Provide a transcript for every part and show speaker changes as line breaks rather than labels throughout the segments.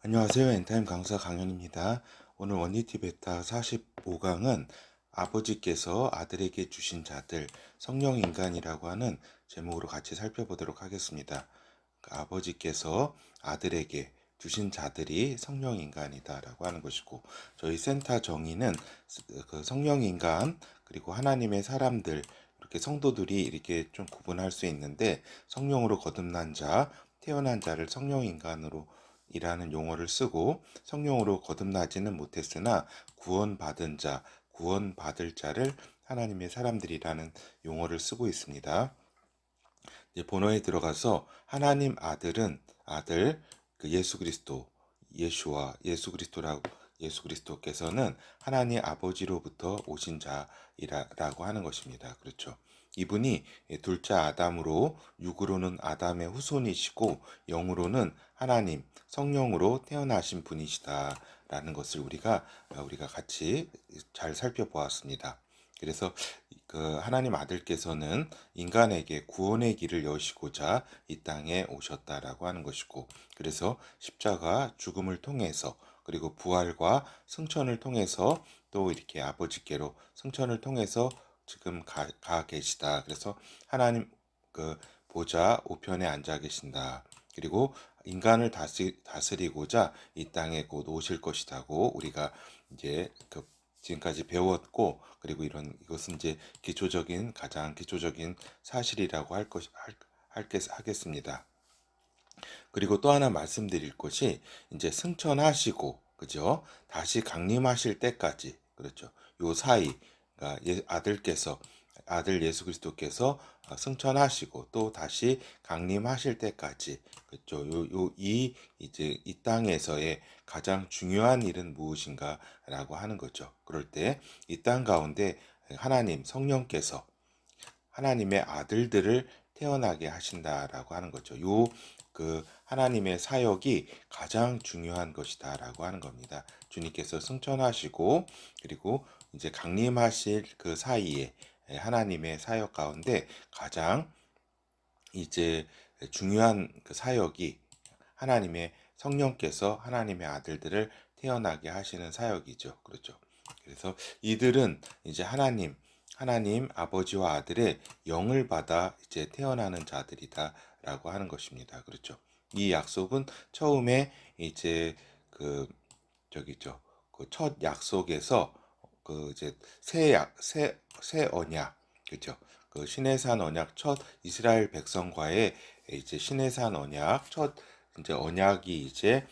안녕하세요. 엔타임 강사 강현입니다. 오늘 원리티 베타 45강은 아버지께서 아들에게 주신 자들, 성령인간이라고 하는 제목으로 같이 살펴보도록 하겠습니다. 아버지께서 아들에게 주신 자들이 성령인간이다라고 하는 것이고, 저희 센터 정의는 그 성령인간 그리고 하나님의 사람들, 이렇게 성도들이 이렇게 좀 구분할 수 있는데, 성령으로 거듭난 자, 태어난 자를 성령인간으로 이라는 용어를 쓰고, 성령으로 거듭나지는 못했으나 구원받은 자, 구원받을 자를 하나님의 사람들이라는 용어를 쓰고 있습니다. 이제 본어에 들어가서 하나님 아들은 아들 그 예수 그리스도, 예수 그리스도라고, 예수 그리스도께서는 하나님 아버지로부터 오신 자이라고 하는 것입니다. 그렇죠. 이분이 둘째 아담으로, 육으로는 아담의 후손이시고 영으로는 하나님 성령으로 태어나신 분이시다라는 것을 우리가 같이 잘 살펴보았습니다. 그래서 그 하나님 아들께서는 인간에게 구원의 길을 여시고자 이 땅에 오셨다라고 하는 것이고, 그래서 십자가 죽음을 통해서 그리고 부활과 승천을 통해서 또 이렇게 아버지께로 승천을 통해서 지금 가 계시다. 그래서 하나님 그 보좌 우편에 앉아 계신다. 그리고 인간을 다스리고자 이 땅에 곧 오실 것이라고 우리가 이제 지금까지 배웠고, 그리고 이것은 이제 가장 기초적인 사실이라고 하겠습니다. 그리고 또 하나 말씀드릴 것이, 이제 승천하시고, 그죠? 다시 강림하실 때까지, 그렇죠? 요 사이, 그러니까 아들 예수 그리스도께서 승천하시고 또 다시 강림하실 때까지, 그렇죠? 이제 이 땅에서의 가장 중요한 일은 무엇인가라고 하는 거죠. 그럴 때 이 땅 가운데 하나님 성령께서 하나님의 아들들을 태어나게 하신다라고 하는 거죠. 하나님의 사역이 가장 중요한 것이다라고 하는 겁니다. 주님께서 승천하시고 그리고 이제 강림하실 그 사이에 하나님의 사역 가운데 가장 이제 중요한 그 사역이 하나님의 성령께서 하나님의 아들들을 태어나게 하시는 사역이죠. 그렇죠. 그래서 이들은 이제 하나님 아버지와 아들의 영을 받아 이제 태어나는 자들이다라고 하는 것입니다. 그렇죠. 이 약속은 처음에 이제 그 저기죠. 그 첫 약속에서 그 이제 새 언약, 그죠? 그 시내산 언약, 첫 이스라엘 백성과의 이제 시내산 언약 첫 이제 언약이 이제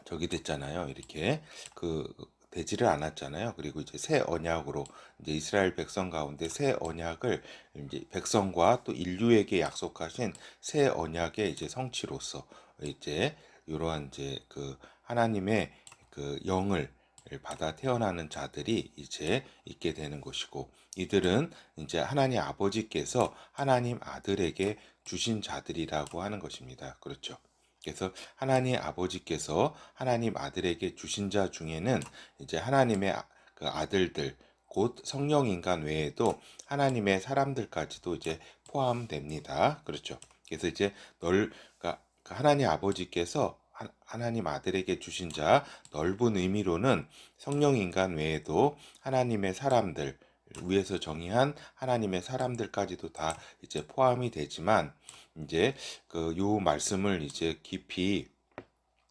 저기 됐잖아요. 이렇게 그 되지를 않았잖아요. 그리고 이제 새 언약으로 이제 이스라엘 백성 가운데 새 언약을 이제 백성과 또 인류에게 약속하신 새 언약의 이제 성취로서 이제 이러한 이제 그 하나님의 그 영을 받아 태어나는 자들이 이제 있게 되는 것이고, 이들은 이제 하나님 아버지께서 하나님 아들에게 주신 자들이라고 하는 것입니다. 그렇죠. 그래서 하나님 아버지께서 하나님 아들에게 주신 자 중에는 이제 하나님의 그 아들들, 곧 성령 인간 외에도 하나님의 사람들까지도 이제 포함됩니다. 그렇죠. 그래서 이제 그러니까 그 하나님 아버지께서 하나님 아들에게 주신 자, 넓은 의미로는 성령 인간 외에도 하나님의 사람들, 위에서 정의한 하나님의 사람들까지도 다 이제 포함이 되지만, 이제 그 요 말씀을 이제 깊이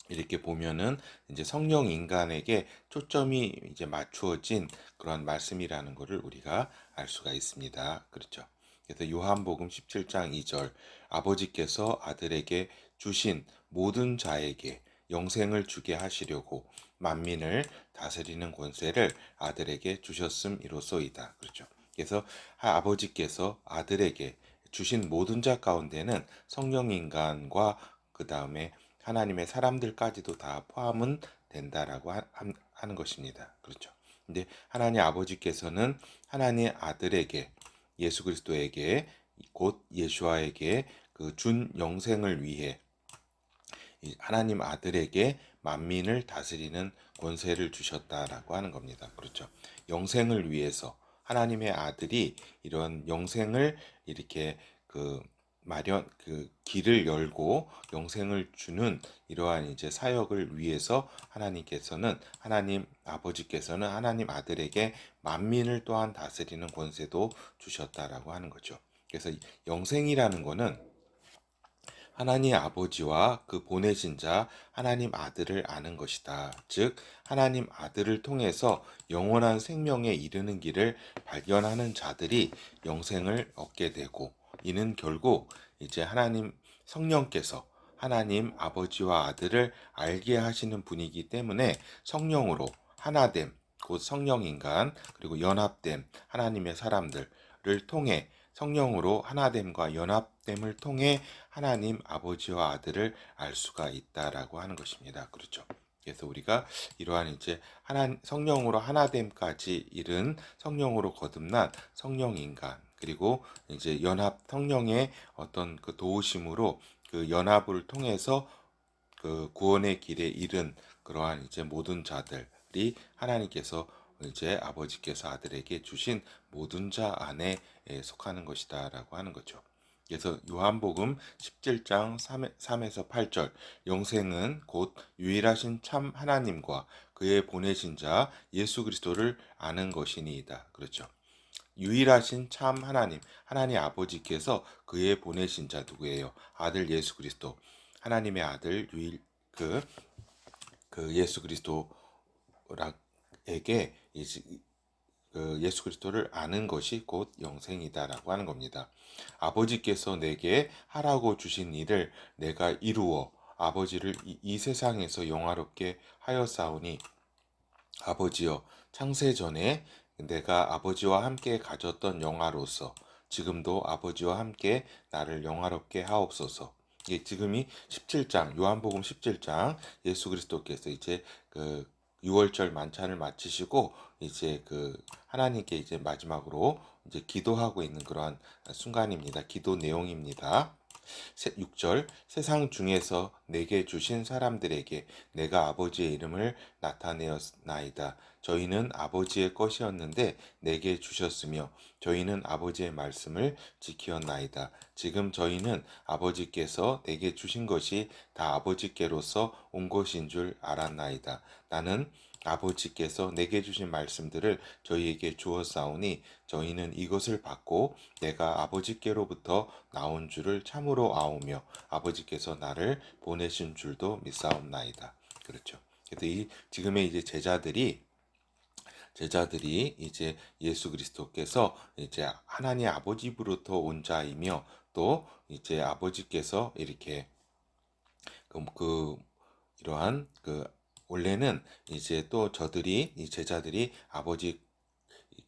이렇게 보면은 이제 성령 인간에게 초점이 이제 맞추어진 그런 말씀이라는 것을 우리가 알 수가 있습니다. 그렇죠. 그래서 요한복음 17장 2절, 아버지께서 아들에게 주신 모든 자에게 영생을 주게 하시려고 만민을 다스리는 권세를 아들에게 주셨음이로소이다. 그렇죠. 그래서 아버지께서 아들에게 주신 모든 자 가운데는 성령 인간과 그 다음에 하나님의 사람들까지도 다 포함은 된다라고 하는 것입니다. 그렇죠. 근데 하나님 아버지께서는 하나님 아들에게, 예수 그리스도에게, 곧 예수아에게 그 준 영생을 위해 하나님 아들에게 만민을 다스리는 권세를 주셨다라고 하는 겁니다. 그렇죠. 영생을 위해서 하나님의 아들이 이런 영생을 이렇게 그 그 길을 열고 영생을 주는 이러한 이제 사역을 위해서 하나님 아버지께서는 하나님 아들에게 만민을 또한 다스리는 권세도 주셨다라고 하는 거죠. 그래서 영생이라는 거는 하나님 아버지와 그 보내신 자 하나님 아들을 아는 것이다. 즉 하나님 아들을 통해서 영원한 생명에 이르는 길을 발견하는 자들이 영생을 얻게 되고, 이는 결국 이제 하나님 성령께서 하나님 아버지와 아들을 알게 하시는 분이기 때문에 성령으로 하나됨, 곧 성령인간 그리고 연합됨 하나님의 사람들을 통해, 성령으로 하나됨과 연합됨을 통해 하나님 아버지와 아들을 알 수가 있다라고 하는 것입니다. 그렇죠. 그래서 우리가 이러한 이제 성령으로 하나됨까지 이른, 성령으로 거듭난 성령 인간, 그리고 이제 연합, 성령의 어떤 그 도우심으로 그 연합을 통해서 그 구원의 길에 이른 그러한 이제 모든 자들이 하나님께서 이제 아버지께서 아들에게 주신 모든 자 안에 속하는 것이다라고 하는 거죠. 그래서 요한복음 17장 3에서 8절, 영생은 곧 유일하신 참 하나님과 그의 보내신 자 예수 그리스도를 아는 것이니이다. 그렇죠. 유일하신 참 하나님, 하나님 아버지께서 그의 보내신 자 누구예요? 아들 예수 그리스도. 하나님의 아들 그, 그 예수 그리스도에게 그 예수 그리스도를 아는 것이 곧 영생이다라고 하는 겁니다. 아버지께서 내게 하라고 주신 일을 내가 이루어 아버지를 이 세상에서 영화롭게 하였사오니, 아버지여, 창세 전에 내가 아버지와 함께 가졌던 영화로서 지금도 아버지와 함께 나를 영화롭게 하옵소서. 이게 지금이 17장, 요한복음 17장, 예수 그리스도께서 이제 그 6월절 만찬을 마치시고 이제 그 하나님께 이제 마지막으로 이제 기도하고 있는 그러한 순간입니다. 기도 내용입니다. 6절, 세상 중에서 내게 주신 사람들에게 내가 아버지의 이름을 나타내었나이다. 저희는 아버지의 것이었는데 내게 주셨으며 저희는 아버지의 말씀을 지키었나이다. 지금 저희는 아버지께서 내게 주신 것이 다 아버지께로서 온 것인 줄 알았나이다. 나는 아버지께서 내게 주신 말씀들을 저희에게 주었사오니 저희는 이것을 받고 내가 아버지께로부터 나온 줄을 참으로 아오며 아버지께서 나를 보내신 줄도 믿사옵나이다. 그렇죠. 그래서 이 지금의 이제 제자들이 이제 예수 그리스도께서 이제 하나님 아버지로부터 온 자이며, 또 이제 아버지께서 이렇게 그 이러한 그 원래는 이제 또 이 제자들이 아버지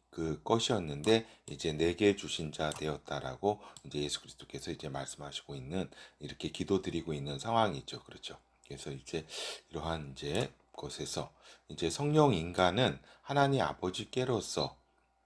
그 것이었는데 이제 내게 주신 자 되었다라고 이제 예수 그리스도께서 이제 말씀하시고 있는, 이렇게 기도드리고 있는 상황이죠. 그렇죠. 그래서 이제 이러한 이제 것에서 이제 성령 인간은 하나님 아버지께로서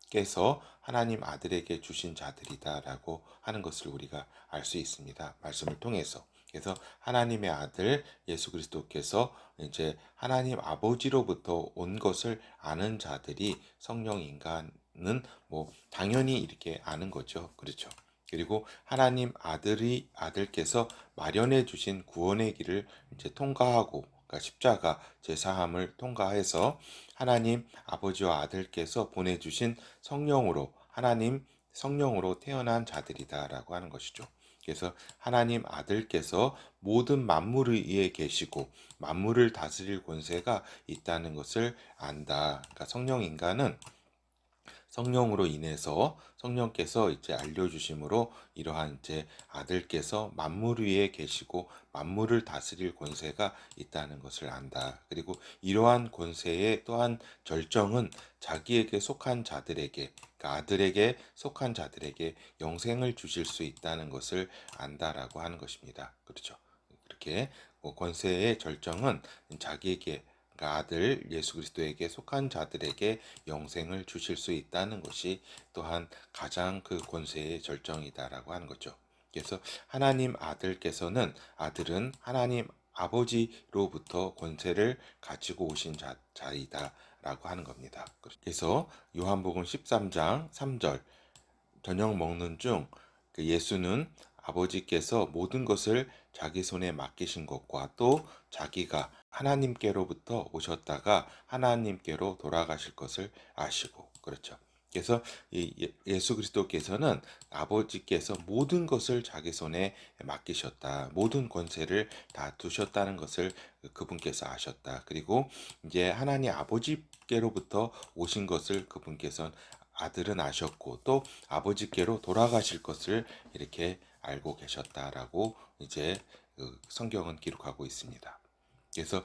께서 하나님 아들에게 주신 자들이다라고 하는 것을 우리가 알 수 있습니다. 말씀을 통해서. 그래서 하나님의 아들 예수 그리스도께서 이제 하나님 아버지로부터 온 것을 아는 자들이 성령 인간은 뭐 당연히 이렇게 아는 거죠. 그렇죠. 그리고 하나님 아들께서 마련해 주신 구원의 길을 이제 통과하고, 그러니까 십자가 제사함을 통과해서 하나님 아버지와 아들께서 보내주신 성령으로 태어난 자들이다라고 하는 것이죠. 그래서 하나님 아들께서 모든 만물 위에 계시고 만물을 다스릴 권세가 있다는 것을 안다. 그러니까 성령 인간은 성령으로 인해서 성령께서 이제 알려주심으로 이러한 이제 아들께서 만물 위에 계시고 만물을 다스릴 권세가 있다는 것을 안다. 그리고 이러한 권세의 또한 절정은 자기에게 속한 자들에게, 그러니까 아들에게 속한 자들에게 영생을 주실 수 있다는 것을 안다라고 하는 것입니다. 그렇죠. 그렇게 권세의 절정은 자기에게, 그러니까 아들 예수 그리스도에게 속한 자들에게 영생을 주실 수 있다는 것이 또한 가장 그 권세의 절정이다라고 하는 거죠. 그래서 하나님 아들은 하나님 아버지로부터 권세를 가지고 오신 자이다라고 하는 겁니다. 그래서 요한복음 13장 3절, 저녁 먹는 중 그 예수는 아버지께서 모든 것을 자기 손에 맡기신 것과 또 자기가 하나님께로부터 오셨다가 하나님께로 돌아가실 것을 아시고 그렇죠. 그래서 예수 그리스도께서는 아버지께서 모든 것을 자기 손에 맡기셨다. 모든 권세를 다 두셨다는 것을 그분께서 아셨다. 그리고 이제 하나님 아버지께로부터 오신 것을 그분께서는 아들은 아셨고 또 아버지께로 돌아가실 것을 이렇게 알고 계셨다라고 이제 성경은 기록하고 있습니다. 그래서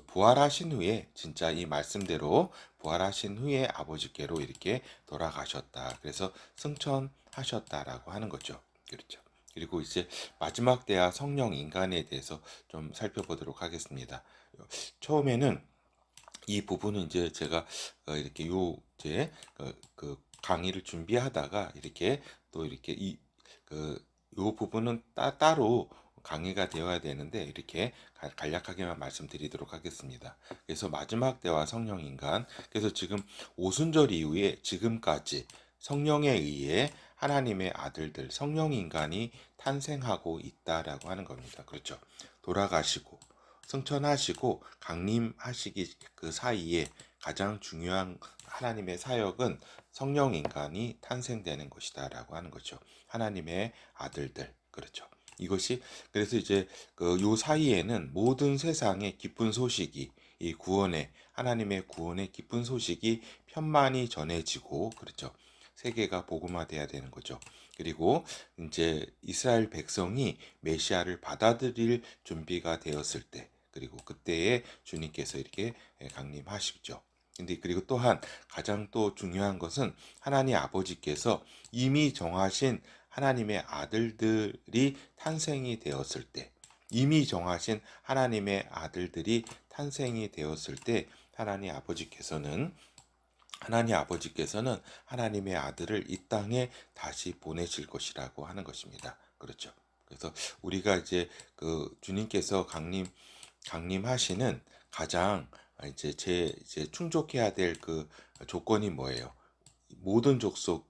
부활하신 후에 진짜 이 말씀대로 부활하신 후에 아버지께로 이렇게 돌아가셨다. 그래서 승천하셨다라고 하는 거죠. 그렇죠. 그리고 이제 마지막 때와 성령 인간에 대해서 좀 살펴보도록 하겠습니다. 처음에는 이 부분은 이제 제가 이렇게 이제 강의를 준비하다가 이렇게 또 이렇게 요 부분은 따로 강의가 되어야 되는데 이렇게 간략하게만 말씀드리도록 하겠습니다. 그래서 마지막 때와 성령 인간. 그래서 지금 오순절 이후에 지금까지 성령에 의해 하나님의 아들들 성령 인간이 탄생하고 있다라고 하는 겁니다. 그렇죠. 돌아가시고 승천하시고 강림하시기 그 사이에 가장 중요한 하나님의 사역은 성령 인간이 탄생되는 것이다라고 하는 거죠. 하나님의 아들들. 그렇죠. 이것이 그래서 이제 요 사이에는 모든 세상의 기쁜 소식이 이 구원의 하나님의 구원의 기쁜 소식이 편만이 전해지고 그렇죠. 세계가 복음화돼야 되는 거죠. 그리고 이제 이스라엘 백성이 메시아를 받아들일 준비가 되었을 때 그리고 그때에 주님께서 이렇게 강림하시죠. 근데 그리고 또한 가장 또 중요한 것은 하나님 아버지께서 이미 정하신 하나님의 아들들이 탄생이 되었을 때 이미 정하신 하나님의 아들들이 탄생이 되었을 때 하나님 아버지께서는 하나님의 아들을 이 땅에 다시 보내실 것이라고 하는 것입니다. 그렇죠. 그래서 우리가 이제 주님께서 강림하시는 가장 이제 충족해야 될 그 조건이 뭐예요? 모든 족속으로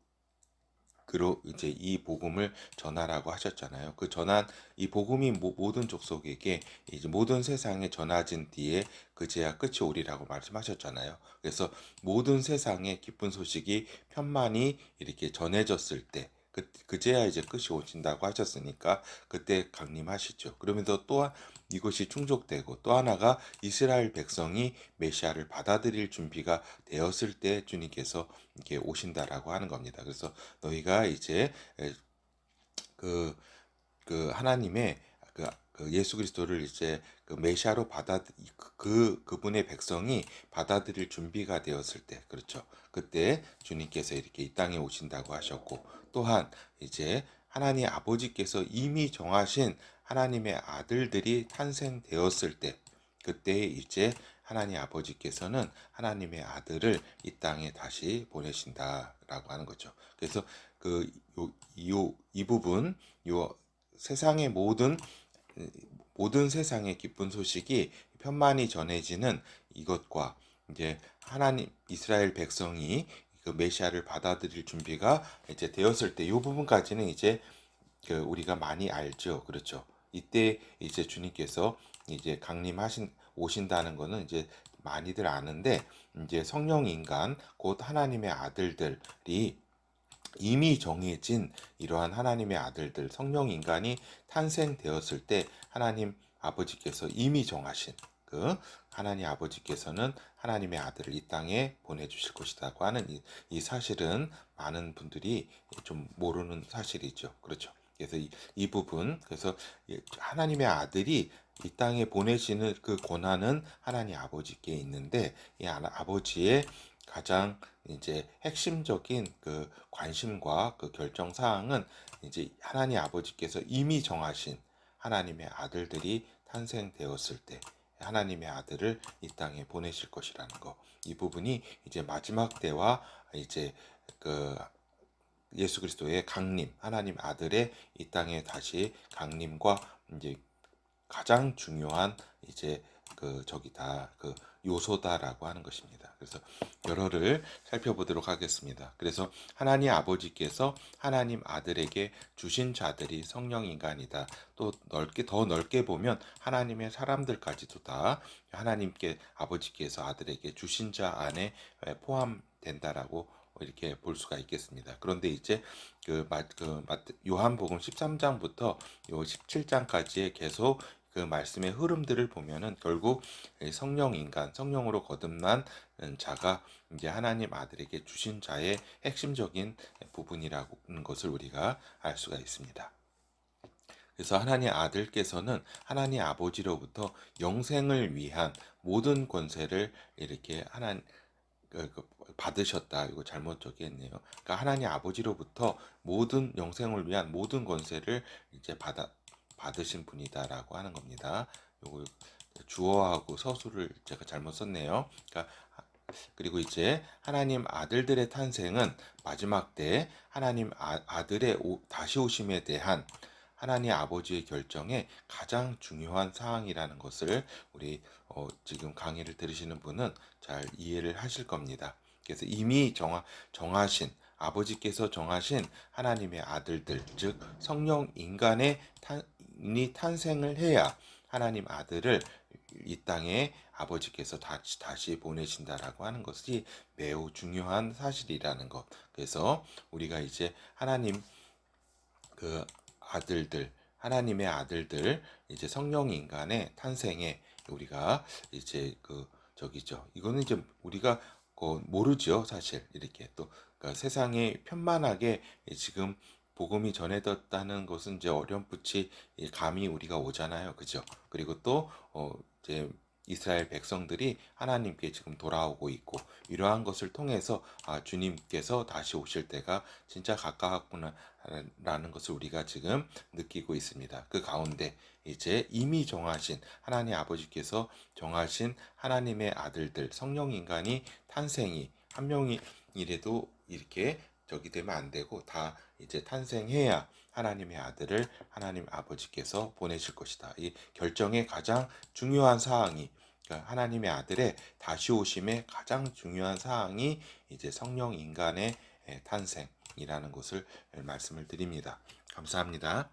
이제 이 복음을 전하라고 하셨잖아요. 그 전한 이 복음이 모든 족속에게 이제 모든 세상에 전해진 뒤에 그제야 끝이 오리라고 말씀하셨잖아요. 그래서 모든 세상에 기쁜 소식이 편만이 이렇게 전해졌을 때 그제야 이제 끝이 오신다고 하셨으니까 그때 강림하시죠. 그러면서 또한 이것이 충족되고 또 하나가 이스라엘 백성이 메시아를 받아들일 준비가 되었을 때 주님께서 이렇게 오신다라고 하는 겁니다. 그래서 너희가 이제 그, 하나님의 예수 그리스도를 이제 메시아로 그분의 백성이 받아들일 준비가 되었을 때 그렇죠. 그때 주님께서 이렇게 이 땅에 오신다고 하셨고 또한 이제 하나님 아버지께서 이미 정하신 하나님의 아들들이 탄생되었을 때 그때 이제 하나님 아버지께서는 하나님의 아들을 이 땅에 다시 보내신다라고 하는 거죠. 그래서 이 부분 요 세상의 모든 세상의 기쁜 소식이 편만이 전해지는 이것과 이제 하나님 이스라엘 백성이 그 메시아를 받아들일 준비가 이제 되었을 때 이 부분까지는 이제 우리가 많이 알죠. 그렇죠. 이때 이제 주님께서 이제 오신다는 거는 이제 많이들 아는데 이제 성령 인간 곧 하나님의 아들들이 이미 정해진 이러한 하나님의 아들들 성령 인간이 탄생되었을 때 하나님 아버지께서 이미 정하신 그 하나님 아버지께서는 하나님의 아들을 이 땅에 보내주실 것이라고 하는 이 사실은 많은 분들이 좀 모르는 사실이죠. 그렇죠. 그래서 이 부분 그래서 하나님의 아들이 이 땅에 보내시는 그 권한은 하나님 아버지께 있는데 이 아버지의 가장 이제 핵심적인 그 관심과 그 결정 사항은 이제 하나님 아버지께서 이미 정하신 하나님의 아들들이 탄생되었을 때 하나님의 아들을 이 땅에 보내실 것이라는 거. 이 부분이 이제 마지막 때와 이제 그 예수 그리스도의 강림, 하나님 아들의 이 땅에 다시 강림과 이제 가장 중요한 이제 그 요소다라고 하는 것입니다. 그래서 여러를 살펴보도록 하겠습니다. 그래서 하나님 아버지께서 하나님 아들에게 주신 자들이 성령 인간이다. 또 더 넓게 보면 하나님의 사람들까지도 다 하나님께 아버지께서 아들에게 주신 자 안에 포함된다라고 이렇게 볼 수가 있겠습니다. 그런데 이제 요한복음 13장부터 요 17장까지의 계속 그 말씀의 흐름들을 보면은 결국 성령 인간, 성령으로 거듭난 자가 이제 하나님 아들에게 주신 자의 핵심적인 부분이라는 것을 우리가 알 수가 있습니다. 그래서 하나님 아들께서는 하나님 아버지로부터 영생을 위한 모든 권세를 이렇게 받으셨다. 이거 잘못 적겠네요. 그러니까 하나님 아버지로부터 모든 영생을 위한 모든 권세를 이제 받으신 분이다라고 하는 겁니다. 요거 주어하고 서술을 제가 잘못 썼네요. 그러니까 그리고 이제 하나님 아들들의 탄생은 마지막 때 하나님 아들의 다시 오심에 대한 하나님 아버지의 결정에 가장 중요한 사항이라는 것을 우리 지금 강의를 들으시는 분은 잘 이해를 하실 겁니다. 그래서 이미 정하신 아버지께서 정하신 하나님의 아들들, 즉 성령 인간의 탄생을 해야 하나님 아들을 이 땅에 아버지께서 다시 보내신다라고 하는 것이 매우 중요한 사실이라는 것. 그래서 우리가 이제 하나님 그 아들들, 하나님의 아들들, 이제 성령 인간의 탄생에 우리가 이제 저기죠. 이거는 이제 우리가 모르죠, 사실. 이렇게 또 그러니까 세상에 편만하게 지금 복음이 전해졌다는 것은 이제 어렴풋이 감이 우리가 오잖아요, 그죠? 그리고 또 이제 이스라엘 백성들이 하나님께 지금 돌아오고 있고 이러한 것을 통해서 주님께서 다시 오실 때가 진짜 가까웠구나라는 것을 우리가 지금 느끼고 있습니다. 그 가운데 이제 이미 정하신 하나님 아버지께서 정하신 하나님의 아들들 성령 인간이 탄생이 한 명이라도 이렇게 저기 되면 안 되고 다 이제 탄생해야 하나님의 아들을 하나님 아버지께서 보내실 것이다. 이 결정의 가장 중요한 사항이 그러니까 하나님의 아들의 다시 오심의 가장 중요한 사항이 이제 성령 인간의 탄생이라는 것을 말씀을 드립니다. 감사합니다.